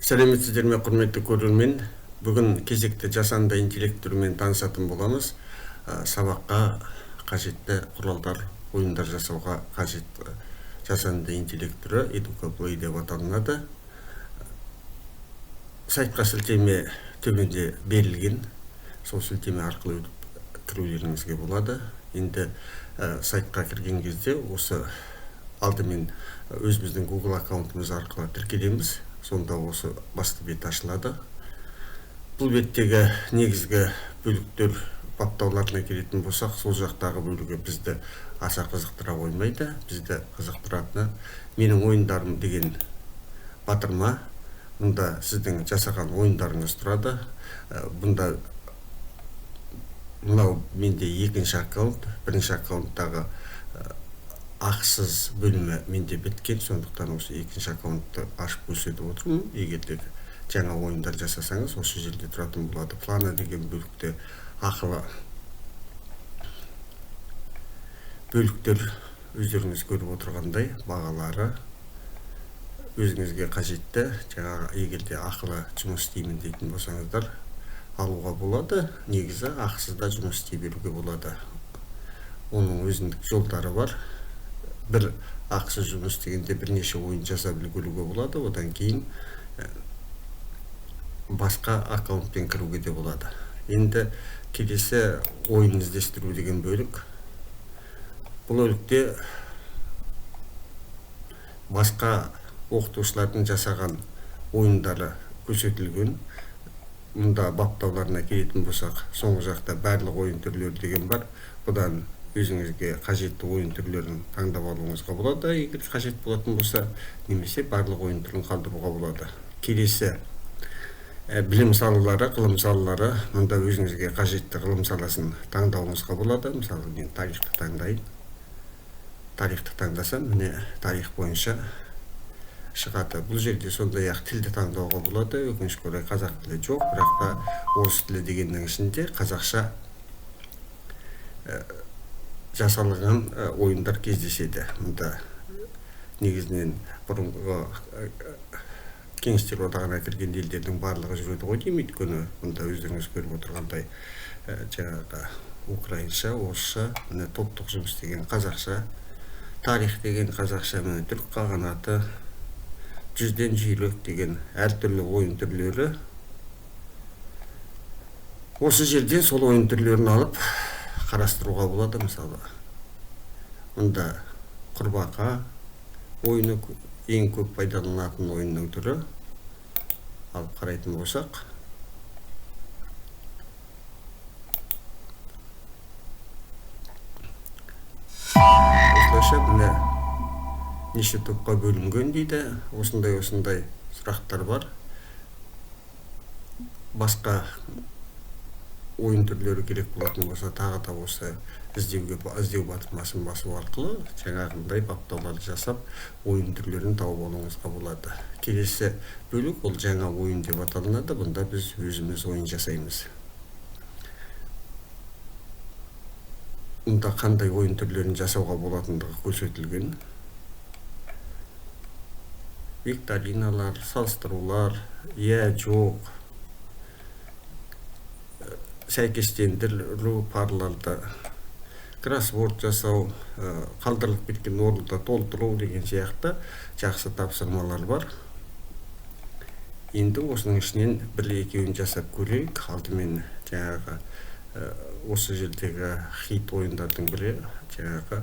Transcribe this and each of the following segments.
Сәлеметсіздер ме, құрметті көрермен. Бүгін кезекті жасанды интеллект түрімен танысатын боламыз. Сабаққа қажетті құралдар, ойындар жасауға қажет жасанды интеллект түрі EducaPlay деп аталынады. Сайтқа сілтеме төменде берілген. Сол сілтеме арқылы кірулеріңізге болады. Енді сайтқа кірген кезде осы алдымен өзіміздің Google аккаунтымыз арқылы тіркелеміз. Сонда осы басты бет ашылады. Бұл беттегі негізгі бөліктер баптауларына келетін болсақ, сол жақтағы бөлігі бізді аса қызықтыра қоймайды. Бізді қызықтыратыны менің ойындарым деген батырма. Мұнда сіздің жасаған ойындарыңыз тұрады. Бұнда мынау менде екінші аккаунт, бірінші аккаунттағы ақсыз бөлімі менде біткен, сондықтан осы екінші аккаунтты ашып көрсетіп отырмын. Егер де жаңа ойындар жасасаңыз, осы жерде тұратын болады. Планы деген бөлікте ақылы бөліктер өздеріңіз көріп отырғандай бағалары өзіңізге қажетті. Жаңа егер де ақылы жұмыс істеймін дейтін болсаңыздар алуға болады. Негізі ақсызда жұмыс істей беруге болады. Оның өзіндік жолдары бар. Бір ақсыз жұмыс дегенде бірнеше ойын жасап үлгеруге болады. Одан кейін басқа аккаунтпен кіруге де болады. Енді келесі ойын іздестіру деген бөлік. Бұл бөлікте басқа оқытушылардың жасаған ойындары көрсетілген. Мұнда баптауларына келетін болсақ, соңғы жақта барлық ойын түрлері деген бар. Бұдан өзіңізге қажетті ойын түрлерін таңдап алуыңызға болады, егер қажет болатын болса, немесе барлық ойын түрін қалдыруға болады. Келесі білім салалары, ғылым салалары. Мұнда өзіңізге қажетті ғылым саласын таңдауыңызға болады. Мысалы, мен тарихты таңдайын. Тарихты таңдасам, міне тарих бойынша шығады. Бұл жерде сондай-ақ тілді таңдауға болады. Өкінішке орай қазақ тілі жоқ, бірақ та орыс тілі дегеннің ішінде қазақша жасалған ойындар кездеседі. Мұнда негізінен бұрынғы кеңестер одағына кірген елдердің барлығы жүреді ғой деймін. Өйткені мұнда өздеріңіз көріп отырғандай жаңағы украинша, орысша, міне топтық жұмыс деген қазақша, тарих деген қазақша, міне түрік қағанаты, жүзден жүйрік деген әртүрлі ойын түрлері. Осы жерде сол ойын түрлерін алып қарастыруға болады. Мысалы, мұнда құрбақа ойыны ең көп пайдаланатын ойынның түрі. Алып қарайтын болсақ, осылайша міне неше топқа бөлінген дейді. Осындай сұрақтар бар. Басқа ойын түрлері керек болатын болса, тағы да осы іздеу батырмасын басу арқылы жаңағындай баптауларды жасап, ойын түрлерін тауып алуыңызға болады. Келесі бөлік ол жаңа ойын деп аталынады. Бұнда біз өзіміз ойын жасаймыз. Мұнда қандай ойын түрлерін жасауға болатындығы көрсетілген. Викториналар, салыстырулар, жоқ, сәйкестендіру парларды, кроссворд жасау, қалдырылып кеткен орынды толтыру деген сияқты жақсы тапсырмалар бар. Енді осының ішінен бір-екеуін жасап көрейік. Алдымен жаңағы осы жердегі хит ойындардың бірі жаңағы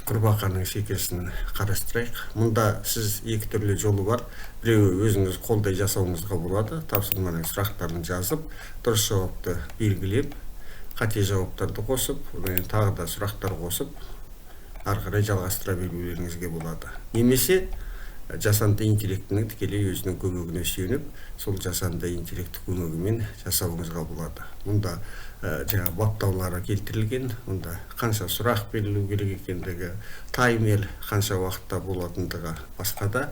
құрбақаның секірісін қарастырайық. Мұнда сіз екі түрлі жолы бар. Біреуі өзіңіз қолдай жасауыңызға болады. Тапсырманың сұрақтарын жазып, дұрыс жауапты белгілеп, қате жауаптарды қосып, тағы да сұрақтар қосып, ары қарай жалғастыра берулеріңізге болады. Немесе жасанды интеллектінің тікелей өзінің көмегіне сүйеніп, сол жасанды интеллекті көмегімен жасауыңызға болады. Мұнда жаңа баптаулары келтірілген, мұнда қанша сұрақ берілу керек екендігі, таймер қанша уақытта болатындығы, басқа да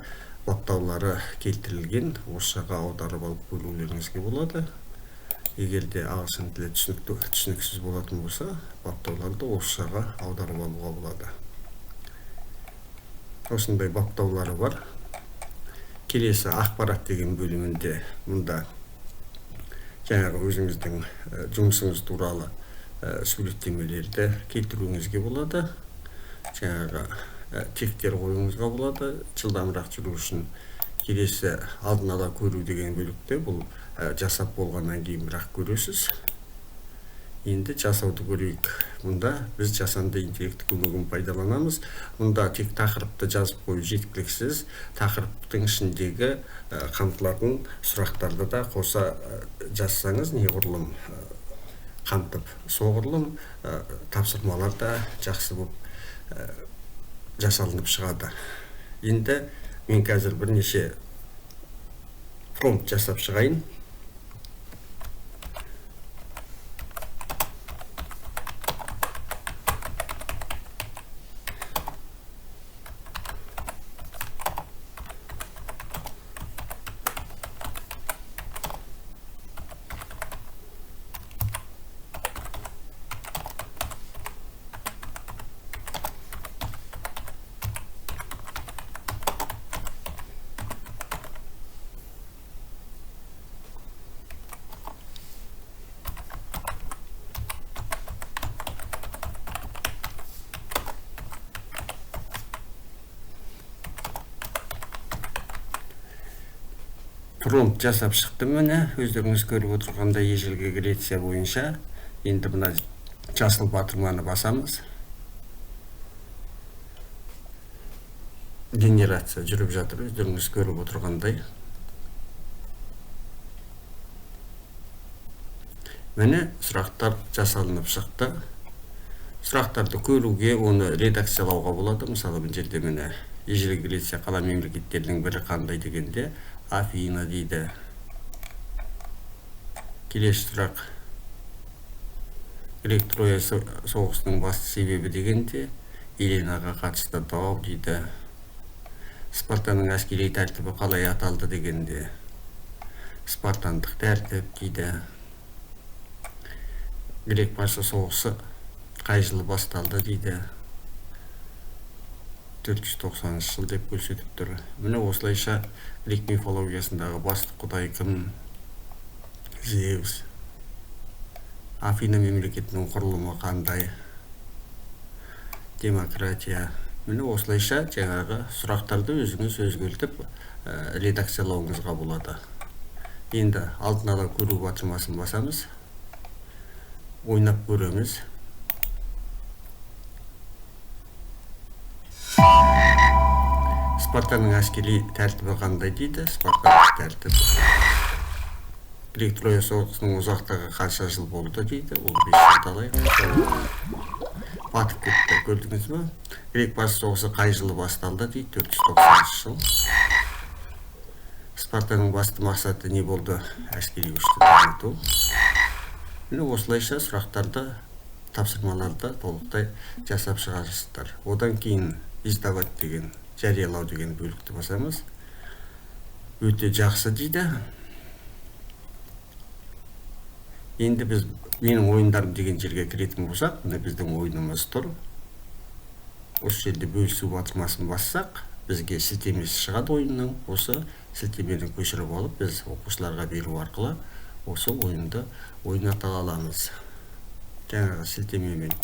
баптаулары келтірілген. Орысшаға аударып алып көрулеріңізге болады. Егер де ағылшын тілі түсініксіз болатын болса, баптауларды орысшаға аударып алуға болады. Осындай баптаулары бар. келесі ақпарат деген бөлімінде мұнда жаңағы өзіңіздің жұмысыңыз туралы суреттемелерді келтіруіңізге болады. Жаңағы тектер қоюыңызға болады. Жылдамырақ жүру үшін келесі алдын ала көру деген бөлікте бұл жасап болғаннан кейін бірақ көресіз. Енді жасауды көрейік. Мұнда біз жасанды интеллект көмегін пайдаланамыз. Мұнда тек тақырыпты жазып қою жеткіліксіз. Тақырыптың ішіндегі қамтылатын сұрақтарды да қоса жазсаңыз неғұрлым қамтып соғұрлым тапсырмалар да жақсы болып жасалынып шығады. Енді мен қазір бірнеше промпт жасап шығайын. Промпт жасап шықтым міне, өздеріңіз көріп отырғандай ежелгі Греция бойынша. Енді мына жасыл батырманы басамыз. Генерация жүріп жатыр, өздеріңіз көріп отырғандай. Міне сұрақтар жасалынып шықты. Сұрақтарды көруге, оны редакциялауға болады. Мысалы, бұл жерде міне ежелгі Греция қала мемлекеттерінің бірі қандай дегенде Афина дейді. Келесі сұрақ. Грек Троя соғысының басты себебі дегенде Еленаға қатысты дау дейді. Спартаның әскери тәртібі қалай аталды дегенде спартандық тәртіп дейді. Грек Парсы соғысы қай жылы басталды дейді. 490 жыл деп көрсетіп тұр. Міне осылайша грек мифологиясындағы басты құдай кім? Зевс. Афина мемлекетінің құрылымы қандай? Демократия. Міне осылайша жаңағы сұрақтарды өзіңіз өзгертіп редакциялауыңызға болады. Енді алдын ала көру батырмасын басамыз. Ойнап көреміз. Спартаның әскери тәртібі қандай дейді? Спартандық тәртіп. Грек Троя соғысының ұзақтығы қанша жыл болды дейді? 15 жыл алайық. Батып кетті, көрдіңіз бе? Грек Парсы соғысы қай жылы басталды дейді? 490 жыл. Спартаның басты мақсаты не болды? Әскери күшті дамыту. Міне осылайша сұрақтарды, тапсырмаларды толықтай жасап шығарсыздар. Одан кейін издавать деген, жариялау деген бөлікті басамыз. Өте жақсы дейді. Енді біз менің ойындарым деген жерге кіретін болсақ, міне біздің ойынымыз тұр. Осы жерде бөлісу батырмасын бассақ, бізге сілтемесі шығады ойынның. Осы сілтемені көшіріп алып, біз оқушыларға беру арқылы осы ойынды ойната аламыз. Жаңағы сілтемемен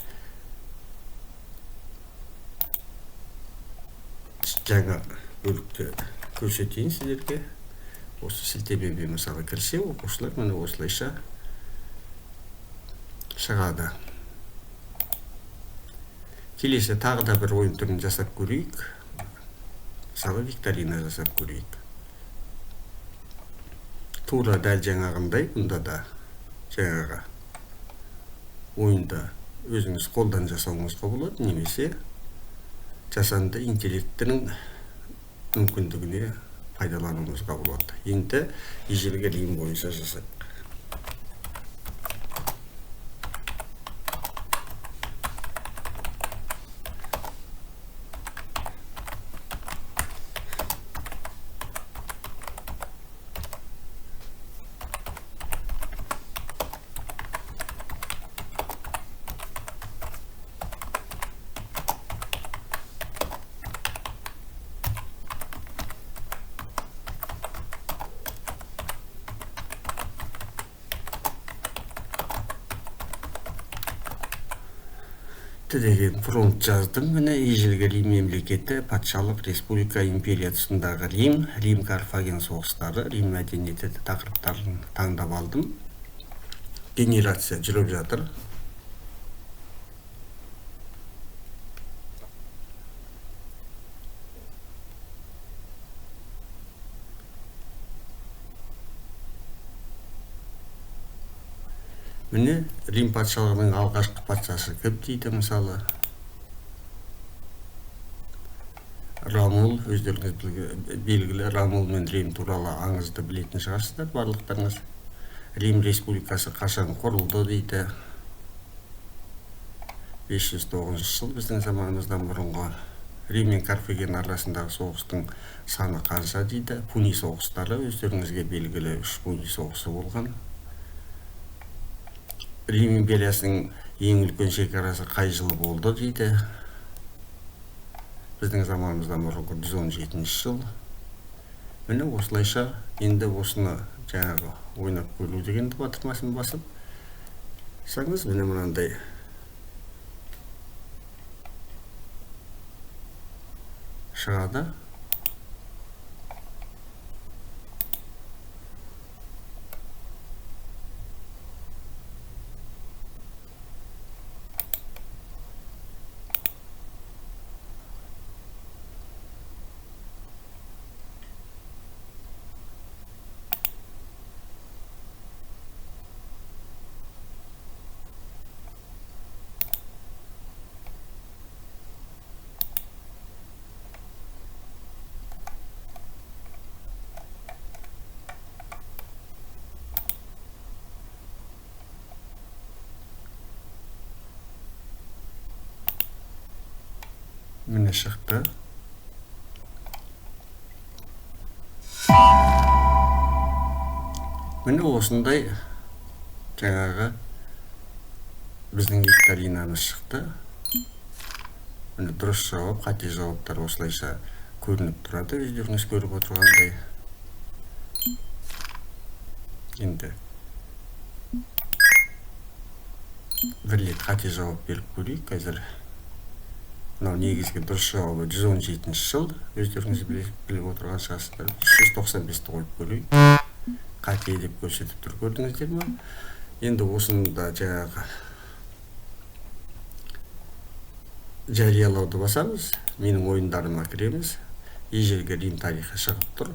жаңа бөлікті көрсетейін сіздерге. Осы сілтемемен мысалы кірсе, оқушылар міне осылайша шығады. Келесі тағы да бір ойын түрін жасап көрейік. Мысалы викторина жасап көрейік. Тура дәл жаңағындай, бұнда да жаңағы ойында өзіңіз қолдан жасауыңызға болады, немесе жасанды интеллектінің мүмкіндігіне пайдалануыңызға болады. Енді ежелгі Рим бойынша жасайық. деген промпт жаздым. Міне ежелгі Рим мемлекеті, патшалық, республика, империя тұсындағы Рим Карфаген соғыстары, Рим мәдениеті тақырыптарын таңдап алдым. Генерация жүріп жатыр. Міне Рим патшалығының алғашқы патшасы кім дейді, мысалы Ромул. Өздеріңіз белгілі Ромул мен Рим туралы аңызды білетін шығарсыздар барлықтарыңыз. Рим республикасы қашан құрылды дейді. 509 жыл біздің заманымыздан бұрынғы. Рим мен Карфаген арасындағы соғыстың саны қанша дейді. Пуни соғыстары, өздеріңізге белгілі 3 Пуни соғысы болған. Рим империясының ең үлкен шекарасы қай жылы болды дейді. Біздің заманымыздан бұрынғы 117 жыл. Міне осылайша енді осыны жаңағы ойнап көру дегенді батырмасын басып саңыз, міне мынандай шығады. Міне шықты. Міне осындай жаңағы біздің викторинамыз шықты. Міне дұрыс жауап, қате жауаптар осылайша көрініп тұрады, өздеріңіз көріп отырғандай. Енді бір рет қате жауап беріп көрейік. Қазір мынау негізгі дұрыс жауабы 117 жыл, өздеріңіз біліп отырған шығарсыздар. 395-ті қойып көрейік. Қате деп көрсетіп тұр, көрдіңіздер ме? Енді осында жаңағы жариялауды басамыз, менің ойындарыма кіреміз. Ежелгі Рим тарихы шығып тұр.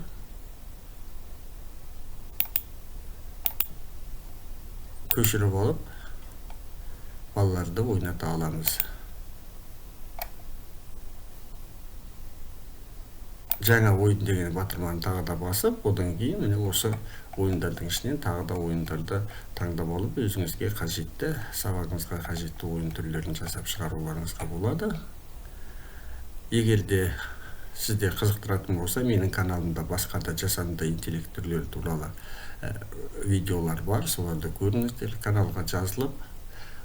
Көшіріп алып, балаларды ойната аламыз. Жаңа ойын деген батырманы тағы да басып, одан кейін міне осы ойындардың ішінен тағы да ойындарды таңдап алып, өзіңізге қажетті, сабағыңызға қажетті ойын түрлерін жасап шығаруларыңызға болады. Егер де сізде қызықтыратын болса, менің каналымда басқа да жасанды интеллект түрлері туралы видеолар бар, соларды көріңіздер. Каналға жазылып,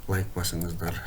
лайк басыңыздар.